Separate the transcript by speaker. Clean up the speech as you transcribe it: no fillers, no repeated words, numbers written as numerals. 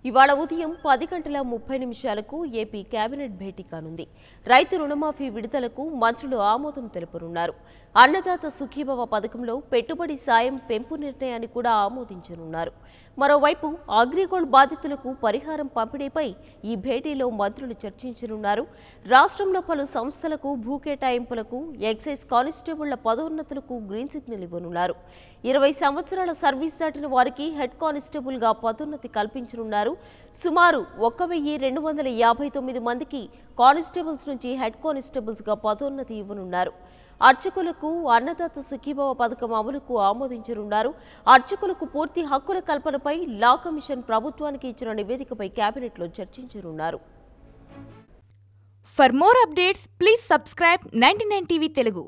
Speaker 1: ఇవాళ ఉదయం 10:30 AP cabinet భేటీ కానుంది. రైతు రుణమాఫీ విడుదలకు మంత్రులు ఆమోదం తెలుపనున్నారు. అన్నదాత సుఖీభవ పథకంలో పెట్టుబడి సాయం పెంపు నిర్ణయాన్ని కూడా ఆమోదించనున్నారు. మరోవైపు అగ్రిగోల్డ్ బాధితులకు పరిహారం పంపిణీపై ఈ భేటీలో మంత్రులు చర్చించనున్నారు. రాష్ట్రంలో పలు సంస్థలకు భూ కేటాయింపులకు, ఎక్సైజ్ కానిస్టేబుళ్ల పదోన్నతులకు గ్రీన్ సిగ్నల్ ఇవ్వనున్నారు. 20 సంవత్సరాల సర్వీస్ దాటిన వారికి హెడ్ కానిస్టేబుల్గా పదోన్నతి కల్పించనున్నారు. సుమారు 1259 మందికి కానిస్టేబుల్స్ నుంచి హెడ్ కానిస్టేబుల్స్గా పదోన్నతి ఇవ్వనున్నారు. అర్చకులకు అన్నదాత సుఖీభవ పథకం అమలుకు ఆమోదించనున్నారు. అర్చకులకు పూర్తి హక్కుల కల్పనపై లా కమిషన్ ప్రభుత్వానికి ఇచ్చిన నివేదికపై కేబినెట్లో చర్చించనున్నారు.
Speaker 2: For more updates, please subscribe 99 TV Telugu.